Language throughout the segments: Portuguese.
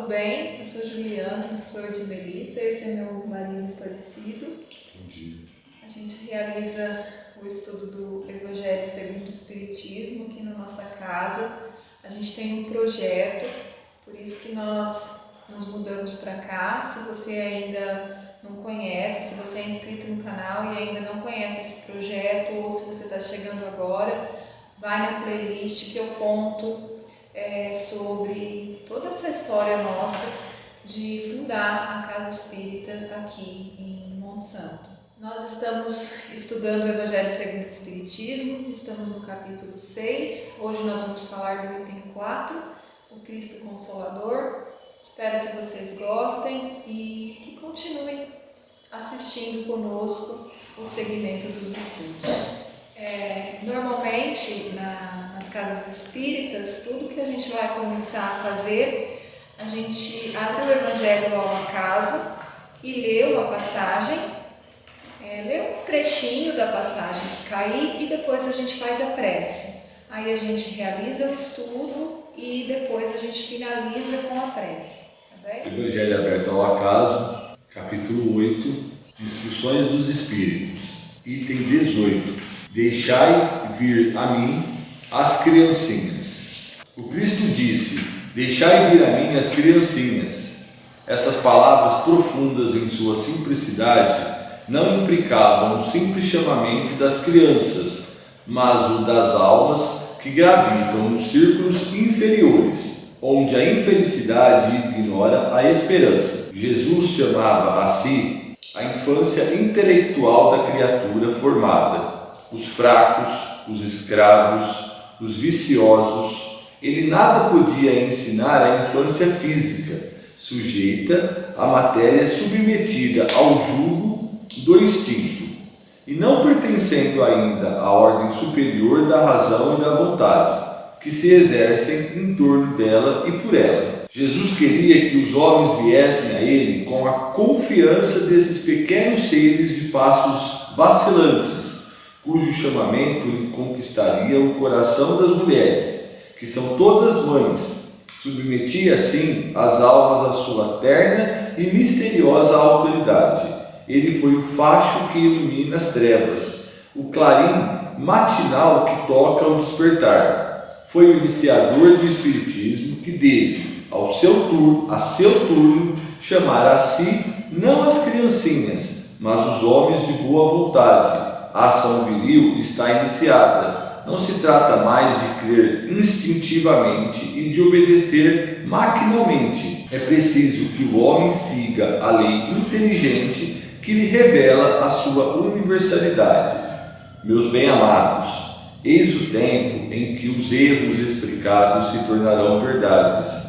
bem? Eu sou Juliana, Flor de Melissa, esse é meu marido Aparecido. Bom dia. A gente realiza o estudo do Evangelho segundo o Espiritismo aqui na nossa casa. A gente tem um projeto, por isso que nós nos mudamos para cá. Se você ainda não conhece, se você é inscrito no canal e ainda não conhece esse projeto, ou se você está chegando agora, vai na playlist que eu conto sobre toda essa história nossa de fundar a Casa Espírita aqui em Monte Santo. Nós estamos estudando o Evangelho segundo o Espiritismo, estamos no capítulo 6, hoje nós vamos falar do item 4, o Cristo Consolador. Espero que vocês gostem e que continuem assistindo conosco o segmento dos estudos. Normalmente, nas casas espíritas, tudo que a gente vai começar a fazer, a gente abre o Evangelho ao acaso e lê uma passagem, lê um trechinho da passagem que cair e depois a gente faz a prece. Aí a gente realiza o estudo e depois a gente finaliza com a prece. Tá bem? Evangelho aberto ao acaso, capítulo 8, Instruções dos Espíritos, item 18. Deixai vir a mim as criancinhas. O Cristo disse: deixai vir a mim as criancinhas. Essas palavras profundas em sua simplicidade não implicavam o simples chamamento das crianças, mas o das almas que gravitam nos círculos inferiores, onde a infelicidade ignora a esperança. Jesus chamava a si a infância intelectual da criatura formada. Os fracos, os escravos, os viciosos. Ele nada podia ensinar à infância física, sujeita à matéria submetida ao jugo do instinto, e não pertencendo ainda à ordem superior da razão e da vontade, que se exercem em torno dela e por ela. Jesus queria que os homens viessem a ele com a confiança desses pequenos seres de passos vacilantes, cujo chamamento lhe conquistaria o coração das mulheres, que são todas mães. Submetia assim as almas à sua terna e misteriosa autoridade. Ele foi o facho que ilumina as trevas, o clarim matinal que toca ao despertar. Foi o iniciador do Espiritismo que deve, a seu turno, chamar a si não as criancinhas, mas os homens de boa vontade. A ação viril está iniciada. Não se trata mais de crer instintivamente e de obedecer maquinalmente. É preciso que o homem siga a lei inteligente que lhe revela a sua universalidade. Meus bem-amados, eis o tempo em que os erros explicados se tornarão verdades.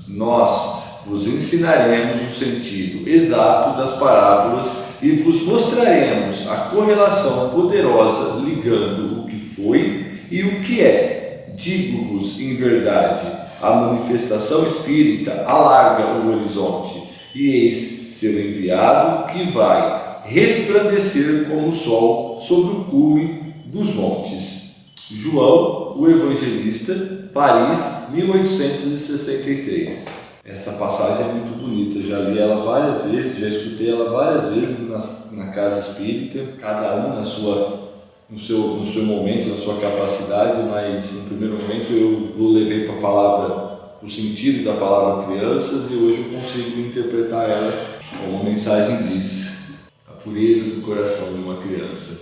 Nós vos ensinaremos o sentido exato das parábolas e vos mostraremos a correlação poderosa ligando o que foi e o que é. Digo-vos em verdade, a manifestação espírita alarga o horizonte, e eis seu enviado que vai resplandecer como o sol sobre o cume dos montes. João, o Evangelista, Paris, 1863. Essa passagem é muito bonita, já li ela várias vezes, já escutei ela várias vezes na casa espírita, cada um no seu momento, na sua capacidade, mas no primeiro momento eu levei para a palavra, o sentido da palavra crianças, e hoje eu consigo interpretar ela como a mensagem diz: a pureza do coração de uma criança.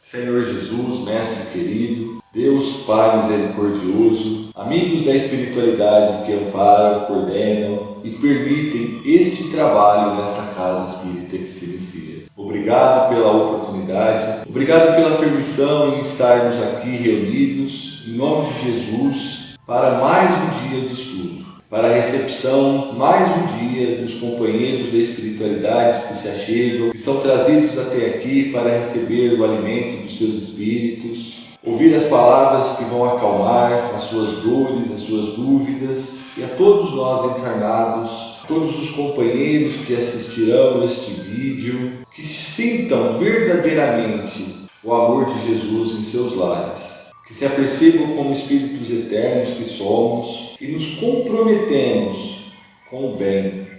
Senhor Jesus, Mestre querido, Deus Pai misericordioso, amigos da espiritualidade que amparam, coordenam e permitem este trabalho nesta casa espírita que se inicia. Obrigado pela oportunidade, obrigado pela permissão em estarmos aqui reunidos, em nome de Jesus, para mais um dia de estudo, para a recepção, mais um dia dos companheiros da espiritualidade que se achegam, que são trazidos até aqui para receber o alimento dos seus espíritos, ouvir as palavras que vão acalmar as suas dores, as suas dúvidas, e a todos nós encarnados, todos os companheiros que assistirão este vídeo, que sintam verdadeiramente o amor de Jesus em seus lares, que se apercebam como espíritos eternos que somos e nos comprometemos com o bem,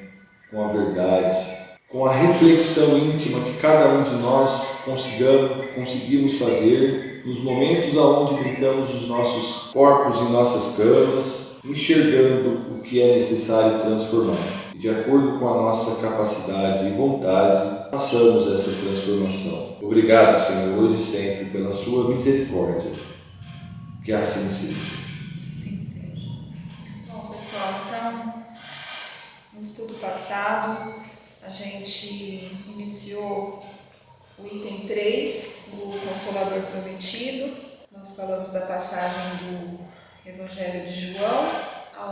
com a verdade, com a reflexão íntima que cada um de nós conseguimos fazer nos momentos onde deitamos os nossos corpos em nossas camas, enxergando o que é necessário transformar. E de acordo com a nossa capacidade e vontade, façamos essa transformação. Obrigado, Senhor, hoje e sempre, pela sua misericórdia. Que assim seja. Sim, seja. Bom, pessoal, então, no estudo passado, a gente iniciou o item 3, o Consolador Prometido. Nós falamos da passagem do Evangelho de João,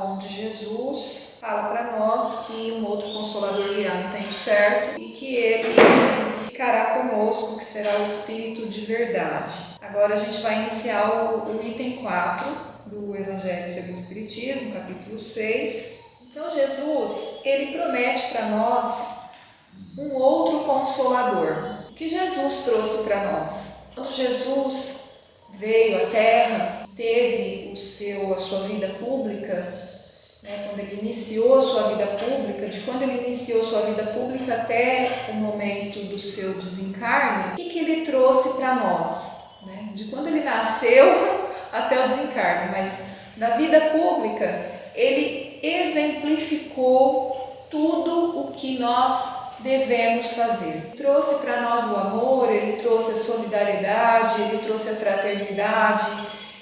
onde Jesus fala para nós que um outro Consolador virá no tempo certo e que ele ficará conosco, que será o Espírito de verdade. Agora a gente vai iniciar o item 4 do Evangelho segundo o Espiritismo, capítulo 6. Então Jesus, ele promete para nós um outro Consolador. O que Jesus trouxe para nós? Quando Jesus veio à Terra, teve a sua vida pública, quando ele iniciou a sua vida pública, de quando ele iniciou sua vida pública até o momento do seu desencarne, o que ele trouxe para nós? De quando ele nasceu até o desencarne, mas na vida pública ele exemplificou tudo o que nós devemos fazer. Ele trouxe para nós o amor, ele trouxe a solidariedade, ele trouxe a fraternidade,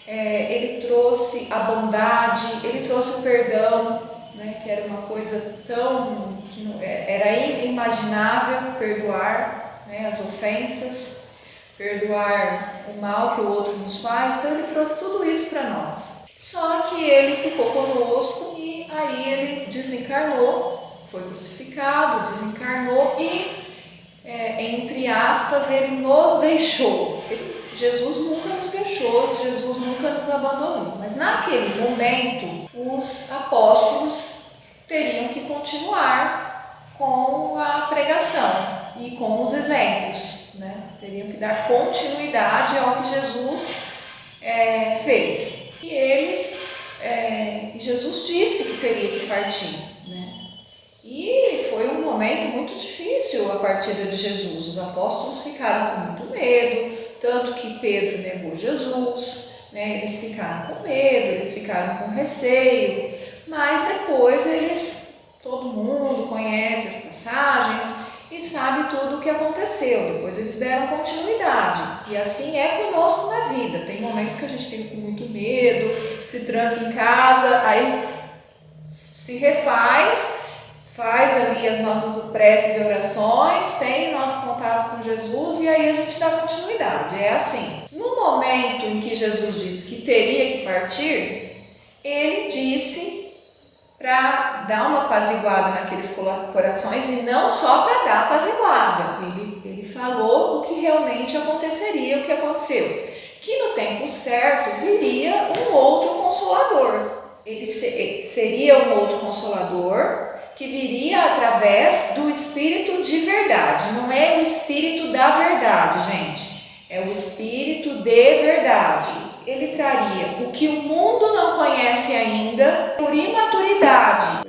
ele trouxe a bondade, ele trouxe o perdão, que era uma coisa que não, era inimaginável perdoar, as ofensas, perdoar o mal que o outro nos faz. Então ele trouxe tudo isso para nós. Só que ele ficou conosco e aí ele desencarnou, foi crucificado, desencarnou e, entre aspas, ele nos deixou. Jesus nunca nos deixou, Jesus nunca nos abandonou. Mas naquele momento, os apóstolos teriam que continuar com a pregação e com os exemplos, teriam que dar continuidade ao que Jesus fez. E Jesus disse que teria que partir, E foi um momento muito difícil a partida de Jesus. Os apóstolos ficaram com muito medo, tanto que Pedro negou Jesus, eles ficaram com medo, eles ficaram com receio, mas depois todo mundo conhece as passagens e sabe tudo o que aconteceu. Depois eles deram continuidade. E assim é conosco na vida. Tem momentos que a gente fica com muito medo, se tranca em casa, aí se refaz, faz ali as nossas preces e orações, tem nosso contato com Jesus e aí a gente dá continuidade. É assim. No momento em que Jesus disse que teria que partir, ele disse para dar uma apaziguada naqueles corações e não só para dar apaziguada. Ele falou o que realmente aconteceria, o que aconteceu. Que no tempo certo viria um outro Consolador. Ele seria um outro Consolador que viria através do Espírito de verdade. Não é o Espírito da verdade, gente. É o Espírito de verdade. Ele traria o que o mundo não conhece ainda por imaturidade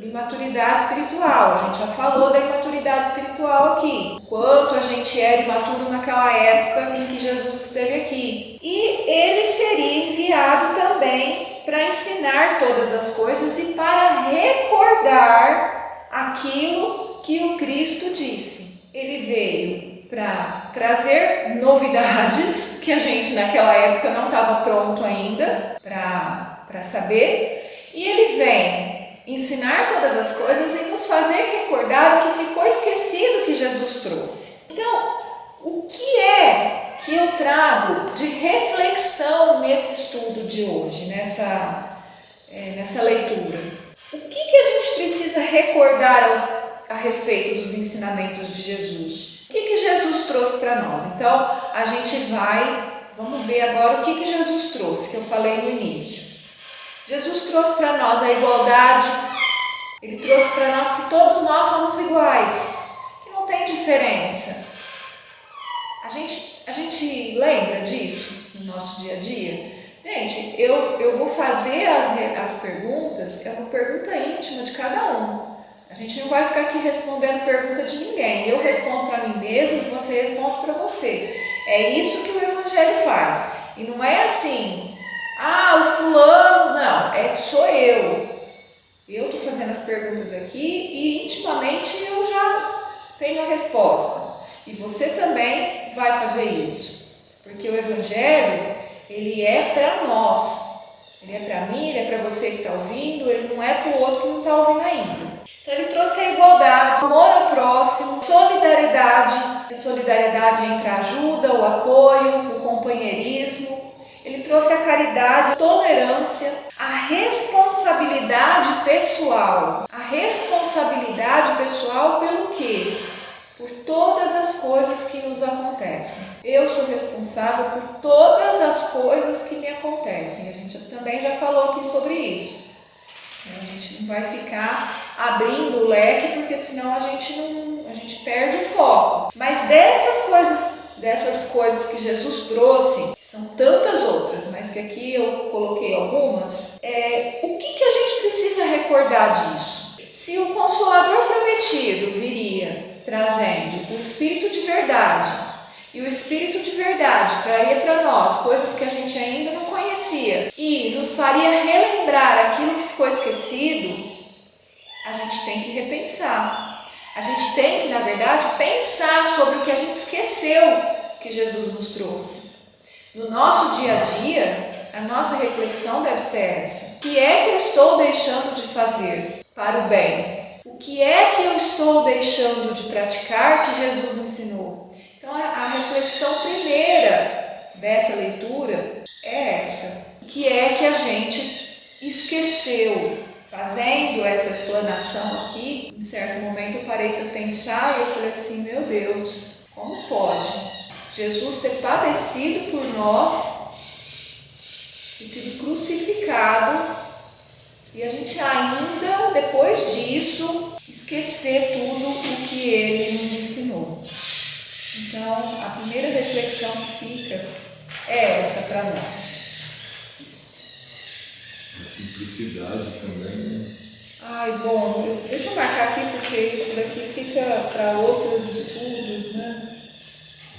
espiritual. A gente já falou da imaturidade espiritual aqui. Quanto a gente era imaturo naquela época em que Jesus esteve aqui. E ele seria enviado também para ensinar todas as coisas e para recordar aquilo que o Cristo disse. Ele veio para trazer novidades que a gente naquela época não estava pronto ainda para saber, e ele vem ensinar todas as coisas e nos fazer recordar o que ficou esquecido que Jesus trouxe. Então, o que é que eu trago de reflexão nesse estudo de hoje, nessa leitura? O que a gente precisa recordar a respeito dos ensinamentos de Jesus? O que Jesus trouxe para nós? Então, vamos ver agora o que Jesus trouxe, que eu falei no início. Jesus trouxe para nós a igualdade, ele trouxe para nós que todos nós somos iguais, que não tem diferença. A gente lembra disso no nosso dia a dia? Gente, eu vou fazer as perguntas, é uma pergunta íntima de cada um. A gente não vai ficar aqui respondendo pergunta de ninguém. Eu respondo para mim mesmo e você responde para você. É isso que o Evangelho faz. E não é assim, o fulano, não, sou eu. Eu estou fazendo as perguntas aqui e intimamente eu já tenho a resposta. E você também vai fazer isso. Porque o Evangelho, ele é para nós. Ele é para mim, ele é para você que está ouvindo, ele não é para o outro que não está ouvindo ainda. Então ele trouxe a igualdade, amor ao próximo, solidariedade, a solidariedade entre a ajuda, o apoio, o companheirismo. Ele trouxe a caridade, a tolerância, a responsabilidade pessoal. A responsabilidade pessoal pelo quê? Por todas as coisas que nos acontecem. Eu sou responsável por todas as coisas que me acontecem. A gente também já falou aqui sobre isso. A gente não vai ficar abrindo o leque, porque senão a gente perde o foco. Mas dessas coisas que Jesus trouxe, que são tantas outras, mas que aqui eu coloquei algumas, o que a gente precisa recordar disso? Se o Consolador prometido viria trazendo o Espírito de verdade, e o Espírito de verdade traria para nós coisas que a gente ainda não conhecia e nos faria relembrar aquilo que ficou esquecido, a gente tem que repensar. A gente tem que, na verdade, pensar sobre o que a gente esqueceu que Jesus nos trouxe. No nosso dia a dia, a nossa reflexão deve ser essa. O que é que eu estou deixando de fazer para o bem? O que é que eu estou deixando de praticar que Jesus ensinou? Então, a reflexão primeira dessa leitura é essa. O que é que a gente esqueceu? Fazendo essa explanação aqui, em certo momento eu parei para pensar e eu falei assim, meu Deus, como pode Jesus ter padecido por nós e sido crucificado e a gente ainda, depois disso, esquecer tudo o que Ele nos ensinou? Então, a primeira reflexão que fica é essa para nós. A simplicidade também, né? Bom, deixa eu marcar aqui porque isso daqui fica para outros estudos, né?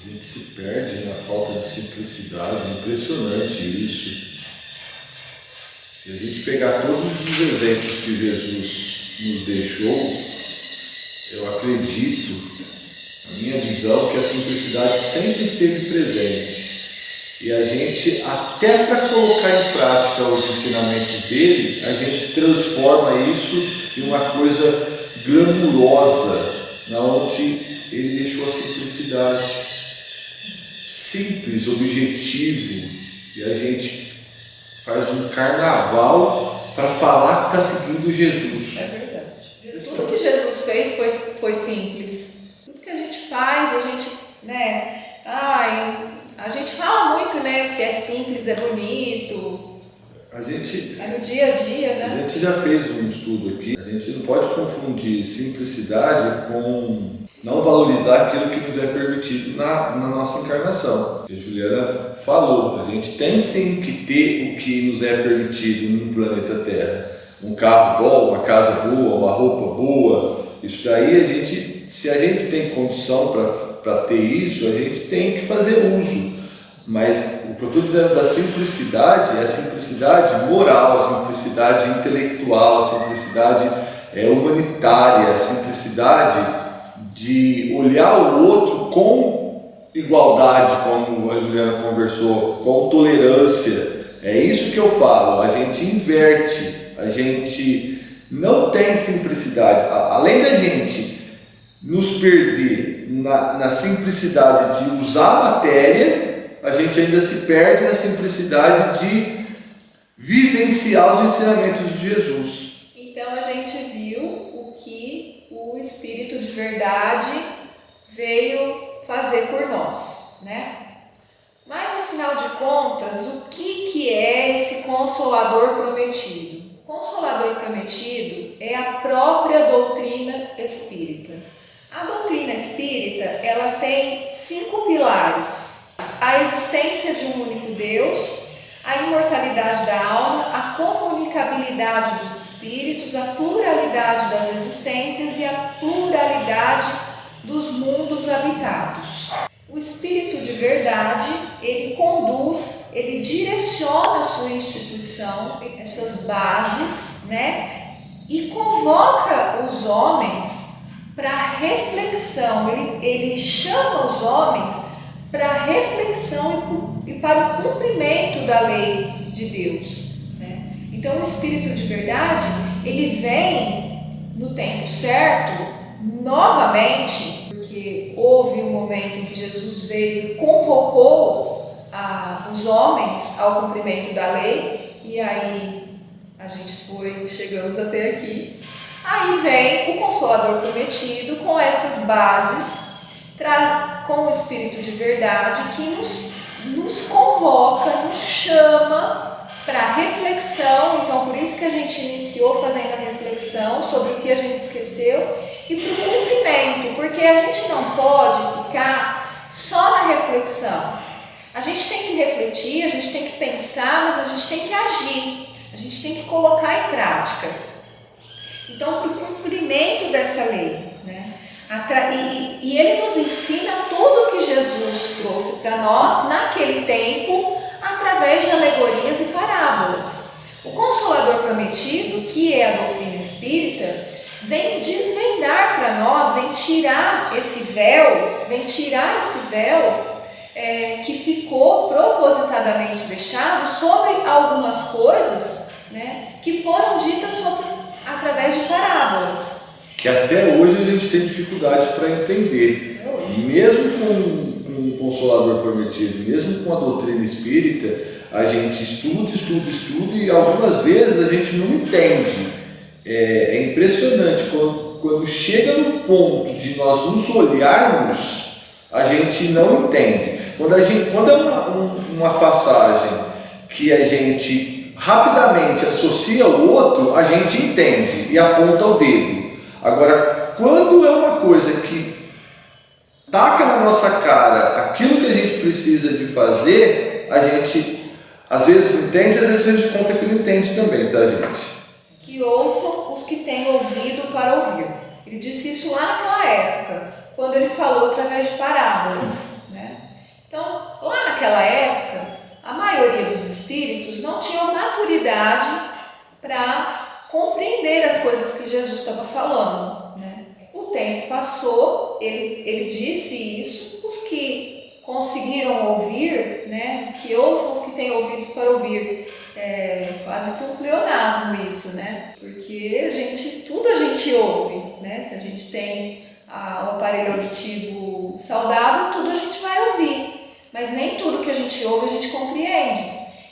A gente se perde na falta de simplicidade, é impressionante isso. Se a gente pegar todos os exemplos que Jesus nos deixou, eu acredito, na minha visão, que a simplicidade sempre esteve presente. E a gente, até para colocar em prática os ensinamentos dele, a gente transforma isso em uma coisa glamurosa, na onde ele deixou a simplicidade. Simples, objetivo, e a gente faz um carnaval para falar que está seguindo Jesus. É verdade. Tudo que Jesus fez foi simples. Tudo que a gente faz, a gente, né? A gente fala muito, né? Que é simples, é bonito. É no dia a dia, né? A gente já fez um estudo aqui. A gente não pode confundir simplicidade com não valorizar aquilo que nos é permitido na nossa encarnação. A Juliana falou, a gente tem sim que ter o que nos é permitido no planeta Terra. Um carro bom, uma casa boa, uma roupa boa. Isso daí se a gente tem condição para ter isso, a gente tem que fazer uso. Mas o que eu estou dizendo da simplicidade é a simplicidade moral, a simplicidade intelectual, a simplicidade humanitária, a simplicidade de olhar o outro com igualdade, como a Juliana conversou, com tolerância. É isso que eu falo, a gente inverte, a gente não tem simplicidade. Além da gente nos perder na simplicidade de usar a matéria, a gente ainda se perde na simplicidade de vivenciar os ensinamentos de Jesus. Então a gente viu o que o Espírito de verdade veio fazer por nós, né? Mas afinal de contas, o que é esse Consolador prometido? O Consolador prometido é a própria doutrina espírita. A doutrina espírita, ela tem 5 pilares: a existência de um único Deus, a imortalidade da alma, a comunicabilidade dos espíritos, a pluralidade das existências e a pluralidade dos mundos habitados. O espírito de verdade, ele conduz, ele direciona a sua instituição, essas bases, né? E convoca os homens para reflexão, ele chama os homens para reflexão e para o cumprimento da lei de Deus, né? Então o espírito de verdade, ele vem no tempo certo, novamente, porque houve um momento em que Jesus veio e convocou os homens ao cumprimento da lei, e aí a gente chegamos até aqui. Aí vem o Consolador Prometido com essas bases, com o Espírito de verdade que nos convoca, nos chama para reflexão. Então por isso que a gente iniciou fazendo a reflexão sobre o que a gente esqueceu, e para o cumprimento, porque a gente não pode ficar só na reflexão. A gente tem que refletir, a gente tem que pensar, mas a gente tem que agir, a gente tem que colocar em prática. Então, para o cumprimento dessa lei, né? E ele nos ensina tudo o que Jesus trouxe para nós naquele tempo, através de alegorias e parábolas. O Consolador Prometido, que é a doutrina espírita, vem desvendar para nós, vem tirar esse véu que ficou propositadamente deixado sobre algumas coisas, né, que foram ditas através de parábolas. Que até hoje a gente tem dificuldade para entender. Mesmo com o Consolador Prometido, mesmo com a doutrina espírita, a gente estuda e algumas vezes a gente não entende. É impressionante, quando chega no ponto de nós nos olharmos, a gente não entende. Quando é uma passagem que a gente rapidamente associa ao outro, a gente entende e aponta o dedo. Agora, quando é uma coisa que taca na nossa cara aquilo que a gente precisa de fazer, a gente às vezes não entende, às vezes a gente conta que não entende também, tá, gente? Que ouçam os que têm ouvido para ouvir. Ele disse isso lá naquela época, quando ele falou através de parábolas, né? Então, lá naquela época, a maioria dos espíritos não tinham maturidade para compreender as coisas que Jesus estava falando, né? O tempo passou, ele disse isso, os que conseguiram ouvir, né? Que ouçam os que têm ouvidos para ouvir. É quase que um pleonasmo isso, né? Porque tudo a gente ouve, né? Se a gente tem o aparelho auditivo saudável, tudo a gente vai ouvir, mas nem tudo que a gente ouve a gente compreende.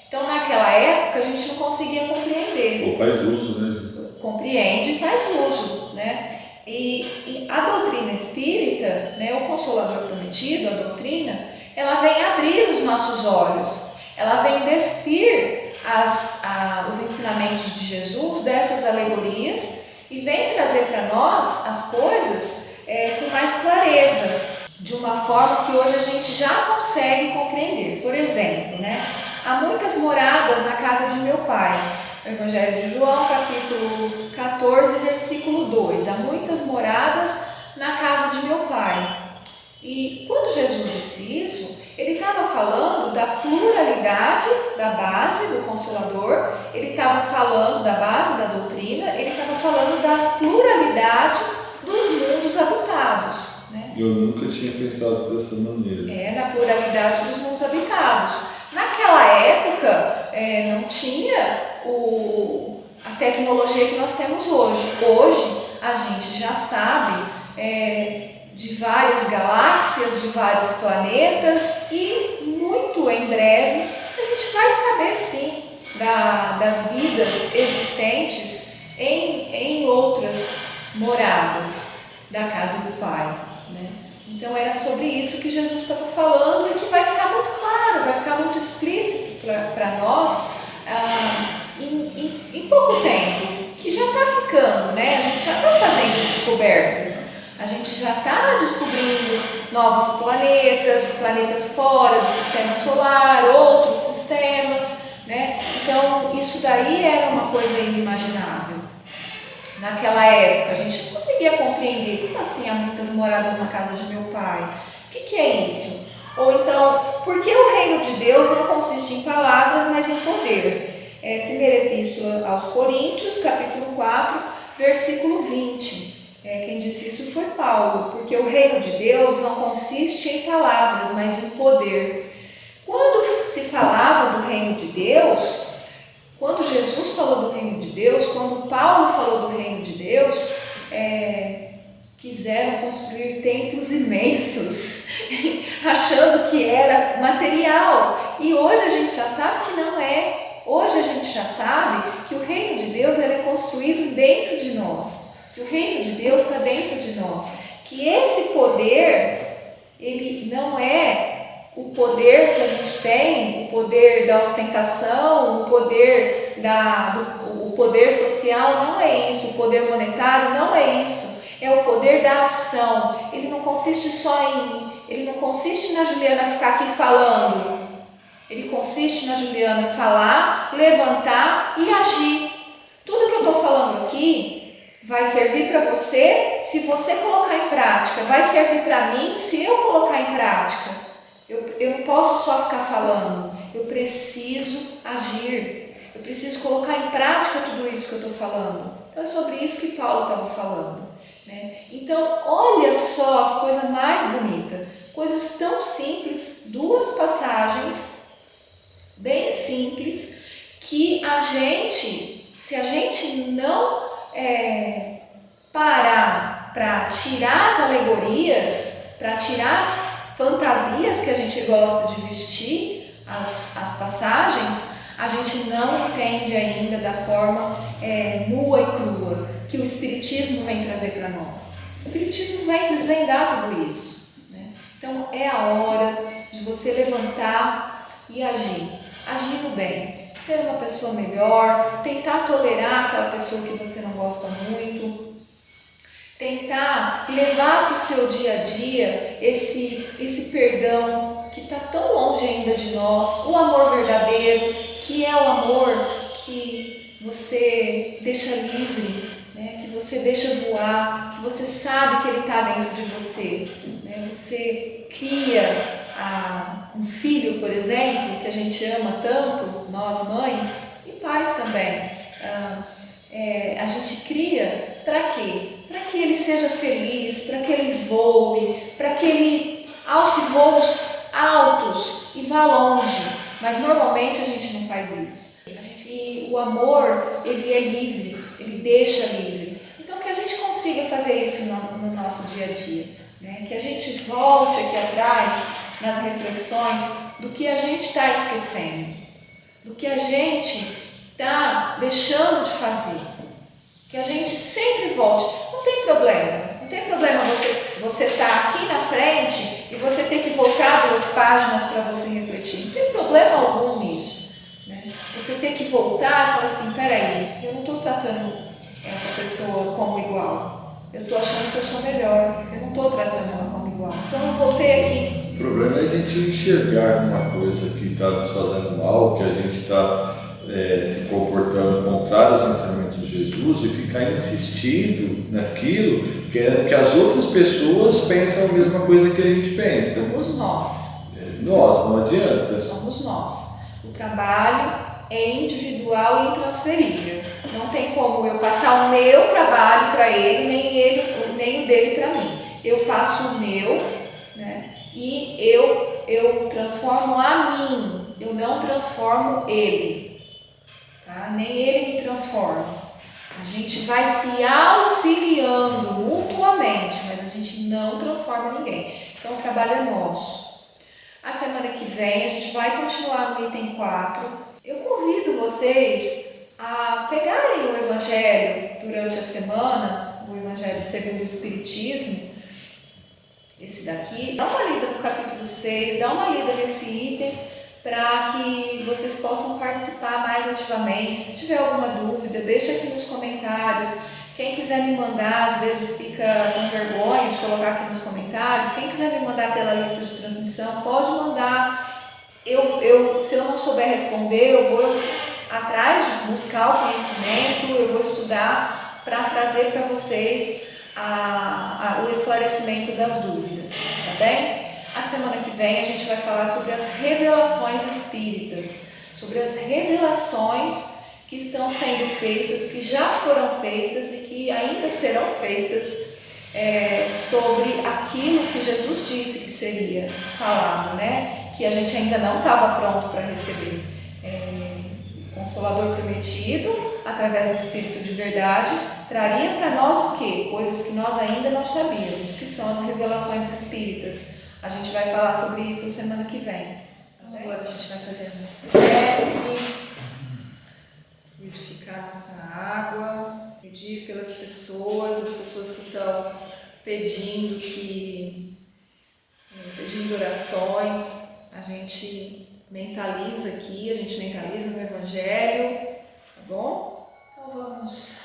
Então naquela época a gente não conseguia compreender. Ou faz uso, né? Compreende e faz uso, né? E a doutrina espírita, né, o Consolador Prometido, a doutrina, ela vem abrir os nossos olhos, ela vem despir os ensinamentos de Jesus dessas alegorias e vem trazer para nós as coisas com mais clareza, de uma forma que hoje a gente já consegue compreender. Por exemplo, né, há muitas moradas na casa de meu pai. O Evangelho de João, capítulo 14, versículo 2. Há muitas moradas na casa de meu pai. E quando Jesus disse isso, ele estava falando da pluralidade da base do Consolador, ele estava falando da base da doutrina, ele estava falando da pluralidade dos mundos habitados, né? Eu nunca tinha pensado dessa maneira. Na pluralidade dos mundos habitados. Naquela época, não tinha a tecnologia que nós temos hoje. Hoje, a gente já sabe de várias galáxias, de vários planetas, e muito em breve a gente vai saber sim das vidas existentes em outras moradas da casa do Pai, né? Então era sobre isso que Jesus estava falando e que vai ficar muito claro, vai ficar muito explícito para nós em pouco tempo, que já está ficando, né? A gente já está fazendo descobertas. A gente já está descobrindo novos planetas fora do sistema solar, outros sistemas, né? Então, isso daí era uma coisa inimaginável. Naquela época, a gente não conseguia compreender. Como assim há muitas moradas na casa de meu pai? O que é isso? Ou então, por que o reino de Deus não consiste em palavras, mas em poder? Primeira Epístola aos Coríntios, capítulo 4, versículo 20. Quem disse isso foi Paulo, porque o reino de Deus não consiste em palavras, mas em poder. Quando se falava do reino de Deus, quando Jesus falou do reino de Deus, quando Paulo falou do reino de Deus, quiseram construir templos imensos, achando que era material. E hoje a gente já sabe que não é. Hoje a gente já sabe que o reino de Deus ele é construído dentro de nós. Que o reino de Deus está dentro de nós. Que esse poder, ele não é o poder que a gente tem, o poder da ostentação, o poder o poder social, não é isso. O poder monetário não é isso. É o poder da ação. Ele não consiste só em mim. Ele não consiste na Juliana ficar aqui falando. Ele consiste na Juliana falar, levantar e agir. Tudo que eu estou falando aqui vai servir para você se você colocar em prática. Vai servir para mim se eu colocar em prática. Eu não posso só ficar falando. Eu preciso agir. Eu preciso colocar em prática tudo isso que eu estou falando. Então é sobre isso que Paulo estava falando. Então, olha só que coisa mais bonita, coisas tão simples, duas passagens bem simples, que se a gente não parar para tirar as alegorias, para tirar as fantasias que a gente gosta de vestir, as passagens, a gente não entende ainda da forma nua e crua que o Espiritismo vem trazer para nós. O Espiritismo vem desvendar tudo isso. Então é a hora de você levantar e agir. Agir no bem. Ser uma pessoa melhor, tentar tolerar aquela pessoa que você não gosta muito, tentar levar para o seu dia a dia esse perdão que está tão longe ainda de nós, o amor verdadeiro, que é o amor que você deixa livre, que você deixa voar, que você sabe que ele está dentro de você. Você cria um filho, por exemplo, que a gente ama tanto, nós mães e pais também. A gente cria para quê? Para que ele seja feliz, para que ele voe, para que ele alce voos altos e vá longe. Mas normalmente a gente não faz isso. E o amor, ele é livre, ele deixa livre. Então que a gente consiga fazer isso no nosso dia a dia. Que a gente volte aqui atrás nas reflexões do que a gente está esquecendo, do que a gente está deixando de fazer, que a gente sempre volte. Não tem problema você estar aqui na frente e você ter que voltar 2 páginas para você refletir, não tem problema algum nisso. Você ter que voltar e falar assim, peraí, eu não estou tratando essa pessoa como igual, eu estou achando que eu sou melhor, eu não estou tratando ela como igual, então eu voltei aqui. O problema é a gente enxergar uma coisa que está nos fazendo mal, que a gente está se comportando contrário aos ensinamentos de Jesus e ficar insistindo naquilo que as outras pessoas pensam a mesma coisa que a gente pensa. Somos nós. Nós, não adianta. Somos nós. O trabalho é individual e intransferível. Não tem como eu passar o meu trabalho para ele, nem o dele para mim. Eu faço o meu, e eu transformo a mim, eu não transformo ele, tá? Nem ele me transforma. A gente vai se auxiliando mutuamente, mas a gente não transforma ninguém. Então o trabalho é nosso. A semana que vem a gente vai continuar no item 4. Eu convido vocês a pegarem o Evangelho durante a semana, o Evangelho segundo o Espiritismo, esse daqui, dá uma lida no capítulo 6, dá uma lida nesse item para que vocês possam participar mais ativamente. Se tiver alguma dúvida, deixa aqui nos comentários. Quem quiser me mandar, às vezes fica com vergonha de colocar aqui nos comentários. Quem quiser me mandar pela lista de transmissão, pode mandar. Se eu não souber responder, eu vou atrás de buscar o conhecimento, eu vou estudar para trazer para vocês o esclarecimento das dúvidas, tá bem? A semana que vem a gente vai falar sobre as revelações espíritas, sobre as revelações que estão sendo feitas, que já foram feitas e que ainda serão feitas sobre aquilo que Jesus disse que seria falado, né? Que a gente ainda não estava pronto para receber. O Consolador prometido, através do Espírito de verdade, traria para nós o quê? Coisas que nós ainda não sabíamos, que são as revelações espíritas. A gente vai falar sobre isso semana que vem. Então, agora a gente vai fazer a nossa prece, purificar nossa água, pedir pelas pessoas, as pessoas que estão pedindo orações, a gente mentaliza aqui, a gente mentaliza no Evangelho, tá bom? Então vamos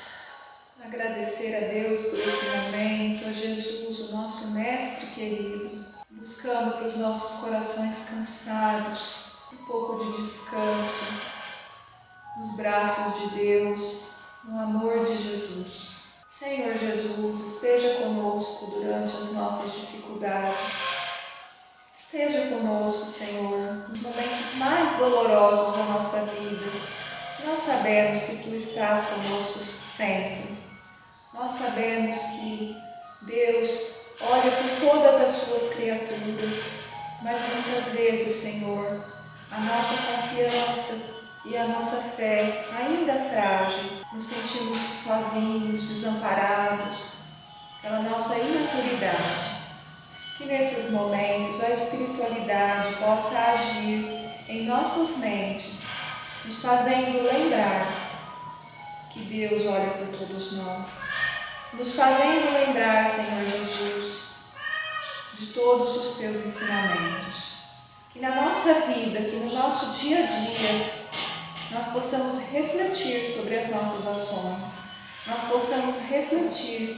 agradecer a Deus por esse momento, a Jesus, o nosso Mestre querido, buscando para os nossos corações cansados um pouco de descanso nos braços de Deus, no amor de Jesus. Senhor Jesus, esteja conosco durante as nossas dificuldades. Esteja conosco, Senhor, nos momentos mais dolorosos da nossa vida. Nós sabemos que Tu estás conosco sempre. Nós sabemos que Deus olha por todas as Suas criaturas, mas muitas vezes, Senhor, a nossa confiança e a nossa fé, ainda frágil, nos sentimos sozinhos, desamparados, pela nossa imaturidade. Que nesses momentos a espiritualidade possa agir em nossas mentes, nos fazendo lembrar que Deus olha por todos nós, nos fazendo lembrar, Senhor Jesus, de todos os Teus ensinamentos. Que na nossa vida, que no nosso dia a dia, nós possamos refletir sobre as nossas ações, nós possamos refletir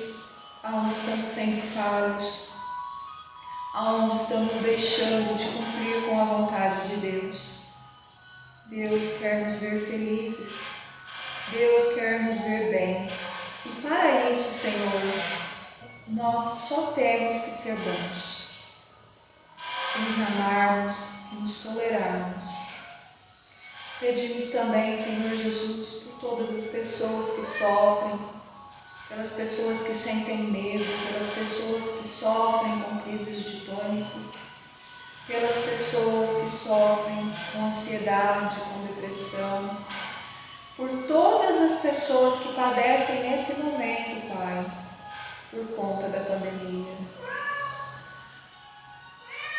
aonde estamos sendo falhos, aonde estamos deixando de cumprir com a vontade de Deus. Deus quer nos ver felizes, Deus quer nos ver bem. E para isso, Senhor, nós só temos que ser bons, nos amarmos, nos tolerarmos. Pedimos também, Senhor Jesus, por todas as pessoas que sofrem, pelas pessoas que sentem medo, pelas pessoas que sofrem com crises de pânico, pelas pessoas que sofrem com ansiedade, com depressão, por todas as pessoas que padecem nesse momento, Pai, por conta da pandemia.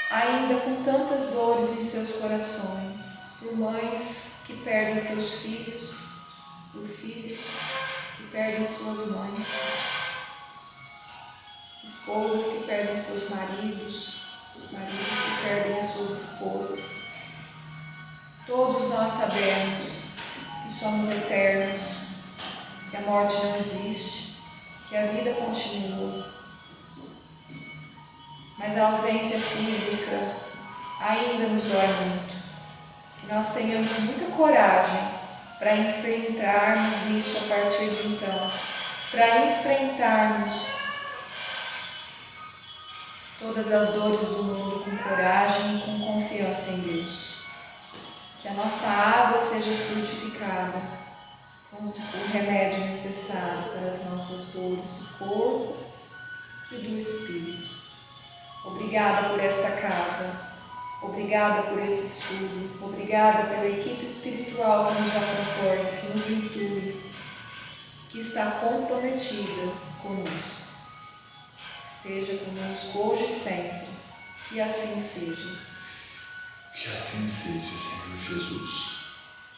Ainda com tantas dores em seus corações, por mães que perdem seus filhos, por filhos que perdem suas mães, esposas que perdem seus maridos, maridos que perdem as suas esposas. Todos nós sabemos que somos eternos, que a morte não existe, que a vida continua. Mas a ausência física ainda nos dói muito. Que nós tenhamos muita coragem para enfrentarmos isso a partir de então, para enfrentarmos todas as dores do mundo com coragem e com confiança em Deus. Que a nossa água seja frutificada com o remédio necessário para as nossas dores do corpo e do espírito. Obrigada por esta casa, obrigada por esse estudo, obrigada pela equipe espiritual que nos acompanha, que nos intui, que está comprometida conosco. Esteja conosco hoje e sempre, e assim seja. Que assim seja, Senhor Jesus.